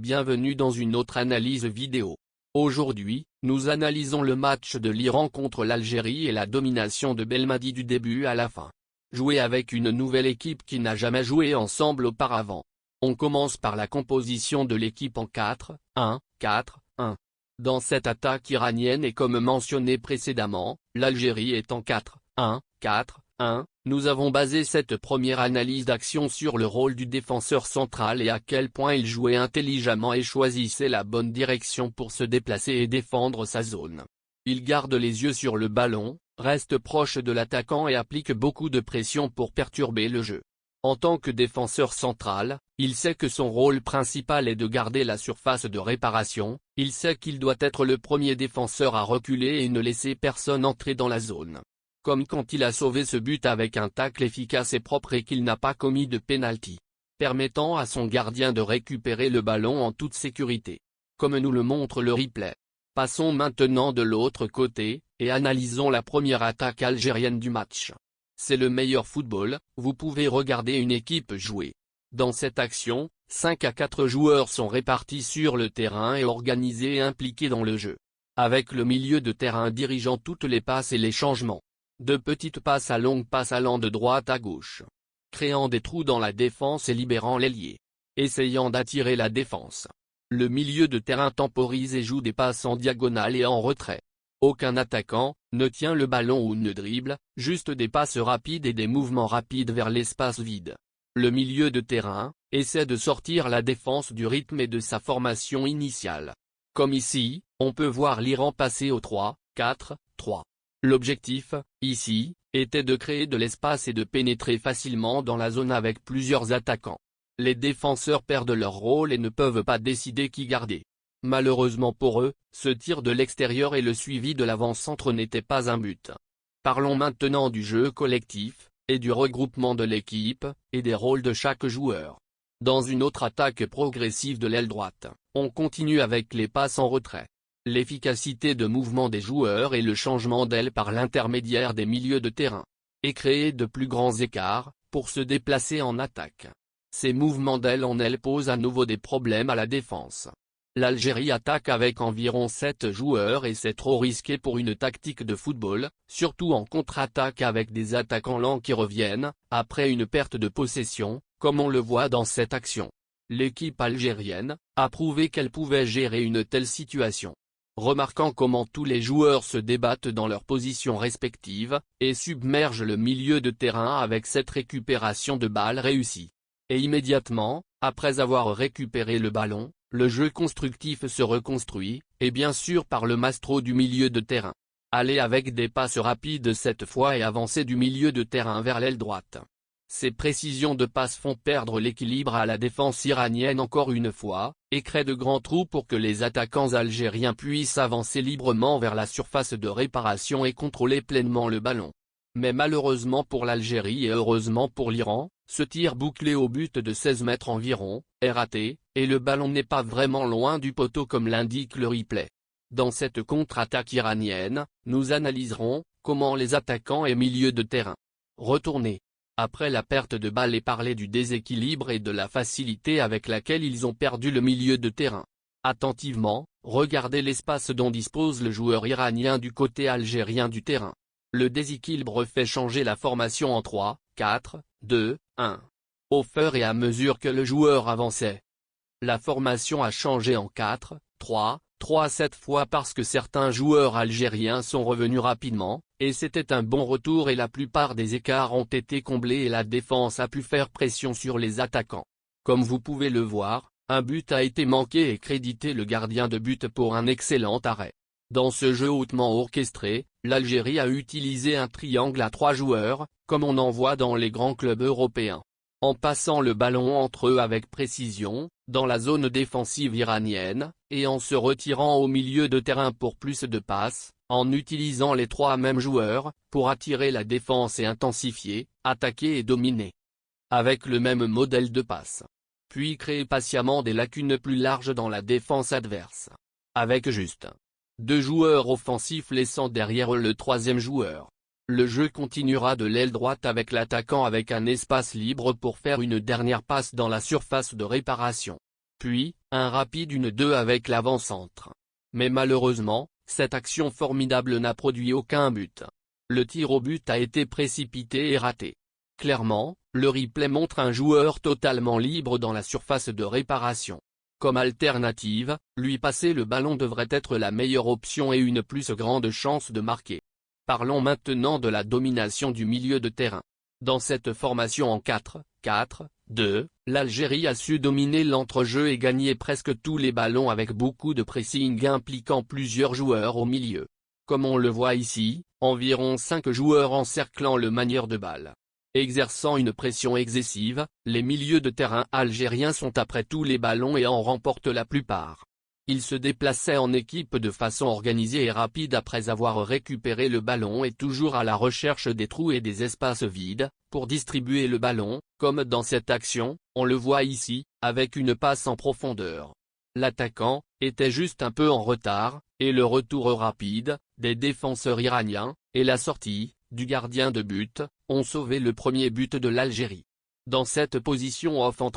bienvenue dans une autre analyse vidéo. Aujourd'hui, nous analysons le match de l'Iran contre l'Algérie et la domination de Belmadi du début à la fin. Jouer avec une nouvelle équipe qui n'a jamais joué ensemble auparavant. On commence par la composition de l'équipe en 4-1-4-1. Dans cette attaque iranienne et comme mentionné précédemment, l'Algérie est en 4-1-4-1. Nous avons basé cette première analyse d'action sur le rôle du défenseur central et à quel point il jouait intelligemment et choisissait la bonne direction pour se déplacer et défendre sa zone. Il garde les yeux sur le ballon, reste proche de l'attaquant et applique beaucoup de pression pour perturber le jeu. En tant que défenseur central, il sait que son rôle principal est de garder la surface de réparation, il sait qu'il doit être le premier défenseur à reculer et ne laisser personne entrer dans la zone. Comme quand il a sauvé ce but avec un tacle efficace et propre et qu'il n'a pas commis de pénalty, permettant à son gardien de récupérer le ballon en toute sécurité. Comme nous le montre le replay. Passons maintenant de l'autre côté, et analysons la première attaque algérienne du match. C'est le meilleur football, vous pouvez regarder une équipe jouer. Dans cette action, 5 à 4 joueurs sont répartis sur le terrain et organisés et impliqués dans le jeu. Avec le milieu de terrain dirigeant toutes les passes et les changements. De petites passes à longues passes allant de droite à gauche. Créant des trous dans la défense et libérant l'ailier. Essayant d'attirer la défense. Le milieu de terrain temporise et joue des passes en diagonale et en retrait. Aucun attaquant ne tient le ballon ou ne dribble, juste des passes rapides et des mouvements rapides vers l'espace vide. Le milieu de terrain essaie de sortir la défense du rythme et de sa formation initiale. Comme ici, on peut voir l'Iran passer au 3-4-3. L'objectif, ici, était de créer de l'espace et de pénétrer facilement dans la zone avec plusieurs attaquants. Les défenseurs perdent leur rôle et ne peuvent pas décider qui garder. Malheureusement pour eux, ce tir de l'extérieur et le suivi de l'avant-centre n'étaient pas un but. Parlons maintenant du jeu collectif, et du regroupement de l'équipe, et des rôles de chaque joueur. Dans une autre attaque progressive de l'aile droite, on continue avec les passes en retrait. L'efficacité de mouvement des joueurs et le changement d'aile par l'intermédiaire des milieux de terrain. Et créer de plus grands écarts, pour se déplacer en attaque. Ces mouvements d'aile en aile posent à nouveau des problèmes à la défense. L'Algérie attaque avec environ 7 joueurs et c'est trop risqué pour une tactique de football, surtout en contre-attaque avec des attaquants lents qui reviennent, après une perte de possession, comme on le voit dans cette action. L'équipe algérienne a prouvé qu'elle pouvait gérer une telle situation. Remarquant comment tous les joueurs se débattent dans leurs positions respectives, et submergent le milieu de terrain avec cette récupération de balle réussie. Et immédiatement, après avoir récupéré le ballon, le jeu constructif se reconstruit, et bien sûr par le maestro du milieu de terrain. Aller avec des passes rapides cette fois et avancer du milieu de terrain vers l'aile droite. Ces précisions de passes font perdre l'équilibre à la défense iranienne encore une fois, et créent de grands trous pour que les attaquants algériens puissent avancer librement vers la surface de réparation et contrôler pleinement le ballon. Mais malheureusement pour l'Algérie et heureusement pour l'Iran, ce tir bouclé au but de 16 mètres environ, est raté, et le ballon n'est pas vraiment loin du poteau comme l'indique le replay. Dans cette contre-attaque iranienne, nous analyserons comment les attaquants et milieux de terrain retourner. Après la perte de balle et parler du déséquilibre et de la facilité avec laquelle ils ont perdu le milieu de terrain. Attentivement, regardez l'espace dont dispose le joueur iranien du côté algérien du terrain. Le déséquilibre fait changer la formation en 3-4-2-1. Au fur et à mesure que le joueur avançait. La formation a changé en 4-3-3 cette fois parce que certains joueurs algériens sont revenus rapidement, et c'était un bon retour et la plupart des écarts ont été comblés et la défense a pu faire pression sur les attaquants. Comme vous pouvez le voir, un but a été manqué et crédité le gardien de but pour un excellent arrêt. Dans ce jeu hautement orchestré, l'Algérie a utilisé un triangle à 3 joueurs, comme on en voit dans les grands clubs européens. En passant le ballon entre eux avec précision, dans la zone défensive iranienne, et en se retirant au milieu de terrain pour plus de passes, en utilisant les 3 mêmes joueurs, pour attirer la défense et intensifier, attaquer et dominer. Avec le même modèle de passe. Puis créer patiemment des lacunes plus larges dans la défense adverse. Avec juste 2 joueurs offensifs laissant derrière eux le 3e joueur. Le jeu continuera de l'aile droite avec l'attaquant avec un espace libre pour faire une dernière passe dans la surface de réparation. Puis, un rapide 1-2 avec l'avant-centre. Mais malheureusement, cette action formidable n'a produit aucun but. Le tir au but a été précipité et raté. Clairement, le replay montre un joueur totalement libre dans la surface de réparation. Comme alternative, lui passer le ballon devrait être la meilleure option et une plus grande chance de marquer. Parlons maintenant de la domination du milieu de terrain. Dans cette formation en 4-4-2, l'Algérie a su dominer l'entrejeu et gagner presque tous les ballons avec beaucoup de pressing impliquant plusieurs joueurs au milieu. Comme on le voit ici, environ 5 joueurs encerclant le manieur de balle. Exerçant une pression excessive, les milieux de terrain algériens sont après tous les ballons et en remportent la plupart. Ils se déplaçaient en équipe de façon organisée et rapide après avoir récupéré le ballon et toujours à la recherche des trous et des espaces vides, pour distribuer le ballon, comme dans cette action, on le voit ici, avec une passe en profondeur. L'attaquant était juste un peu en retard, et le retour rapide des défenseurs iraniens, et la sortie du gardien de but, ont sauvé le premier but de l'Algérie. Dans cette position off en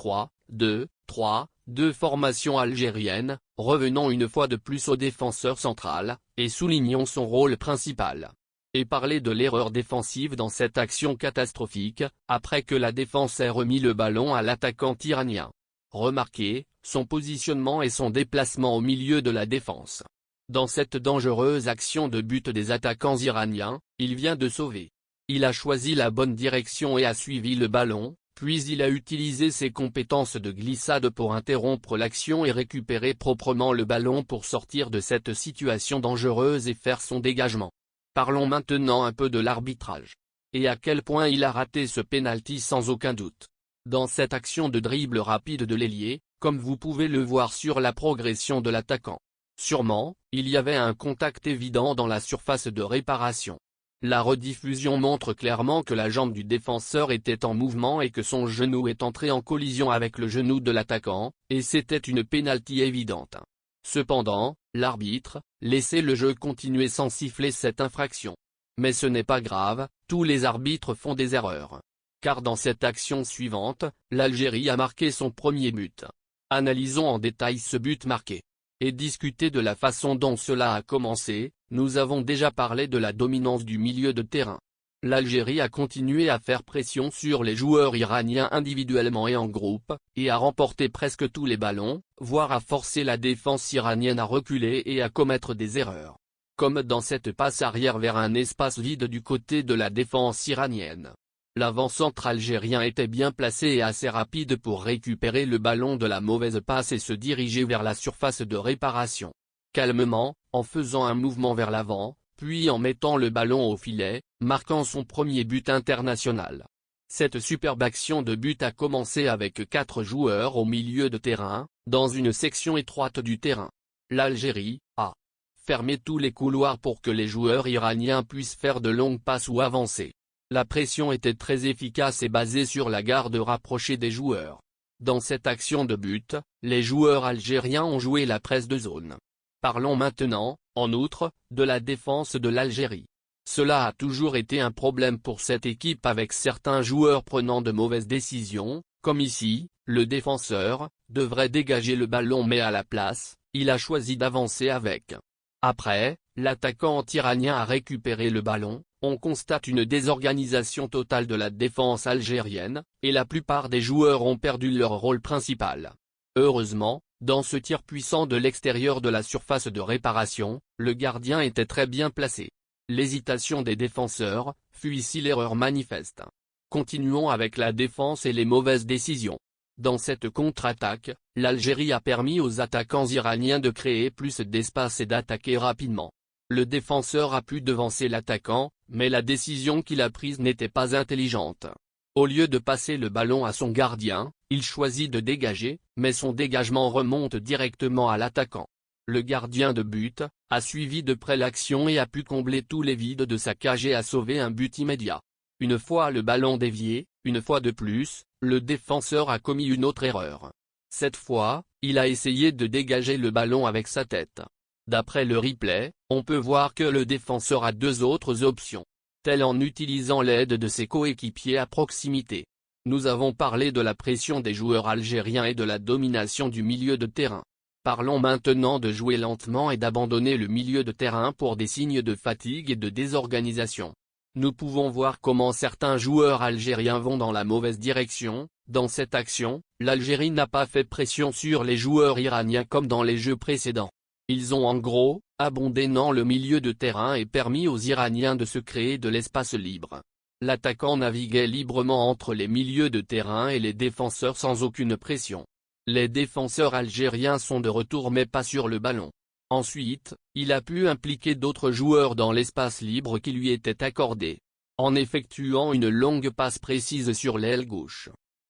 3-2-3-2 formation algérienne, revenons une fois de plus au défenseur central, et soulignons son rôle principal. Et parler de l'erreur défensive dans cette action catastrophique, après que la défense ait remis le ballon à l'attaquant iranien. Remarquez son positionnement et son déplacement au milieu de la défense. Dans cette dangereuse action de but des attaquants iraniens, il vient de sauver. Il a choisi la bonne direction et a suivi le ballon, puis il a utilisé ses compétences de glissade pour interrompre l'action et récupérer proprement le ballon pour sortir de cette situation dangereuse et faire son dégagement. Parlons maintenant un peu de l'arbitrage. Et à quel point il a raté ce pénalty sans aucun doute. Dans cette action de dribble rapide de l'ailier, comme vous pouvez le voir sur la progression de l'attaquant. Sûrement, il y avait un contact évident dans la surface de réparation. La rediffusion montre clairement que la jambe du défenseur était en mouvement et que son genou est entré en collision avec le genou de l'attaquant, et c'était une pénalty évidente. Cependant, l'arbitre laissait le jeu continuer sans siffler cette infraction. Mais ce n'est pas grave, tous les arbitres font des erreurs. Car dans cette action suivante, l'Algérie a marqué son premier but. Analysons en détail ce but marqué. Et discuter de la façon dont cela a commencé, nous avons déjà parlé de la dominance du milieu de terrain. L'Algérie a continué à faire pression sur les joueurs iraniens individuellement et en groupe, et à remporter presque tous les ballons, voire à forcer la défense iranienne à reculer et à commettre des erreurs. Comme dans cette passe arrière vers un espace vide du côté de la défense iranienne. L'avant-centre algérien était bien placé et assez rapide pour récupérer le ballon de la mauvaise passe et se diriger vers la surface de réparation. Calmement, en faisant un mouvement vers l'avant, puis en mettant le ballon au filet, marquant son premier but international. Cette superbe action de but a commencé avec 4 joueurs au milieu de terrain, dans une section étroite du terrain. L'Algérie a fermé tous les couloirs pour que les joueurs iraniens puissent faire de longues passes ou avancer. La pression était très efficace et basée sur la garde rapprochée des joueurs. Dans cette action de but, les joueurs algériens ont joué la presse de zone. Parlons maintenant, en outre, de la défense de l'Algérie. Cela a toujours été un problème pour cette équipe avec certains joueurs prenant de mauvaises décisions, comme ici, le défenseur devrait dégager le ballon mais à la place, il a choisi d'avancer avec. Après, l'attaquant iranien a récupéré le ballon, on constate une désorganisation totale de la défense algérienne, et la plupart des joueurs ont perdu leur rôle principal. Heureusement, dans ce tir puissant de l'extérieur de la surface de réparation, le gardien était très bien placé. L'hésitation des défenseurs fut ici l'erreur manifeste. Continuons avec la défense et les mauvaises décisions. Dans cette contre-attaque, l'Algérie a permis aux attaquants iraniens de créer plus d'espace et d'attaquer rapidement. Le défenseur a pu devancer l'attaquant, mais la décision qu'il a prise n'était pas intelligente. Au lieu de passer le ballon à son gardien, il choisit de dégager, mais son dégagement remonte directement à l'attaquant. Le gardien de but a suivi de près l'action et a pu combler tous les vides de sa cage et a sauvé un but immédiat. Une fois le ballon dévié, une fois de plus, le défenseur a commis une autre erreur. Cette fois, il a essayé de dégager le ballon avec sa tête. D'après le replay, on peut voir que le défenseur a 2 autres options, telles en utilisant l'aide de ses coéquipiers à proximité. Nous avons parlé de la pression des joueurs algériens et de la domination du milieu de terrain. Parlons maintenant de jouer lentement et d'abandonner le milieu de terrain pour des signes de fatigue et de désorganisation. Nous pouvons voir comment certains joueurs algériens vont dans la mauvaise direction. Dans cette action, l'Algérie n'a pas fait pression sur les joueurs iraniens comme dans les jeux précédents. Ils ont en gros, abondé dans le milieu de terrain et permis aux Iraniens de se créer de l'espace libre. L'attaquant naviguait librement entre les milieux de terrain et les défenseurs sans aucune pression. Les défenseurs algériens sont de retour mais pas sur le ballon. Ensuite, il a pu impliquer d'autres joueurs dans l'espace libre qui lui était accordé, en effectuant une longue passe précise sur l'aile gauche.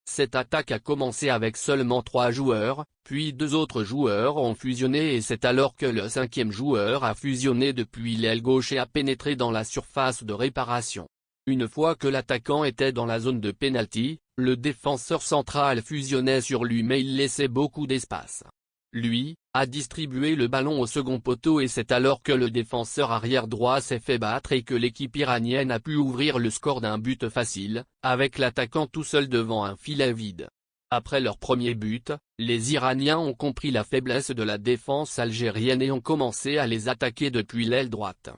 Cette attaque a commencé avec seulement 3 joueurs, puis 2 autres joueurs ont fusionné et c'est alors que le 5e joueur a fusionné depuis l'aile gauche et a pénétré dans la surface de réparation. Une fois que l'attaquant était dans la zone de pénalty, le défenseur central fusionnait sur lui mais il laissait beaucoup d'espace. Lui, a distribué le ballon au second poteau et c'est alors que le défenseur arrière droit s'est fait battre et que l'équipe iranienne a pu ouvrir le score d'un but facile, avec l'attaquant tout seul devant un filet vide. Après leur premier but, les Iraniens ont compris la faiblesse de la défense algérienne et ont commencé à les attaquer depuis l'aile droite.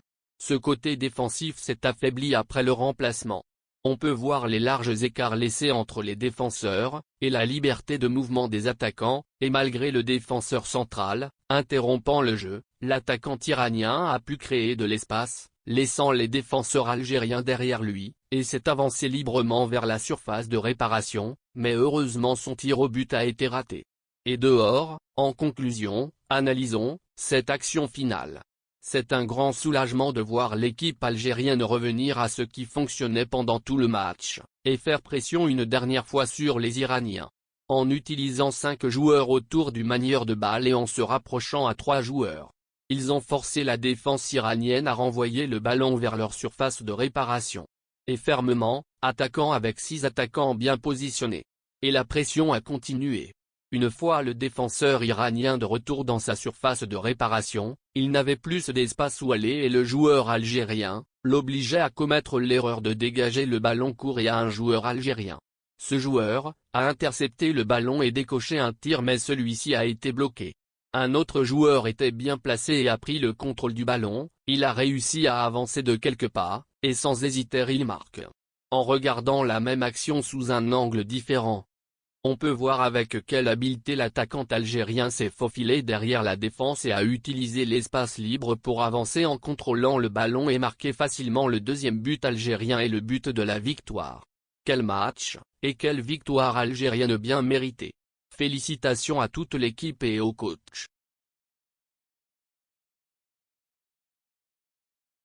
Ce côté défensif s'est affaibli après le remplacement. On peut voir les larges écarts laissés entre les défenseurs, et la liberté de mouvement des attaquants, et malgré le défenseur central, interrompant le jeu, l'attaquant iranien a pu créer de l'espace, laissant les défenseurs algériens derrière lui, et s'est avancé librement vers la surface de réparation, mais heureusement son tir au but a été raté. Et dehors, en conclusion, analysons cette action finale. C'est un grand soulagement de voir l'équipe algérienne revenir à ce qui fonctionnait pendant tout le match, et faire pression une dernière fois sur les Iraniens. En utilisant 5 joueurs autour du manieur de balle et en se rapprochant à 3 joueurs. Ils ont forcé la défense iranienne à renvoyer le ballon vers leur surface de réparation. Et fermement, attaquant avec 6 attaquants bien positionnés. Et la pression a continué. Une fois le défenseur iranien de retour dans sa surface de réparation, il n'avait plus d'espace où aller et le joueur algérien l'obligeait à commettre l'erreur de dégager le ballon court et à un joueur algérien. Ce joueur a intercepté le ballon et décoché un tir mais celui-ci a été bloqué. Un autre joueur était bien placé et a pris le contrôle du ballon, il a réussi à avancer de quelques pas, et sans hésiter il marque. En regardant la même action sous un angle différent, on peut voir avec quelle habileté l'attaquant algérien s'est faufilé derrière la défense et a utilisé l'espace libre pour avancer en contrôlant le ballon et marquer facilement le 2e but algérien et le but de la victoire. Quel match, et quelle victoire algérienne bien méritée. Félicitations à toute l'équipe et au coach.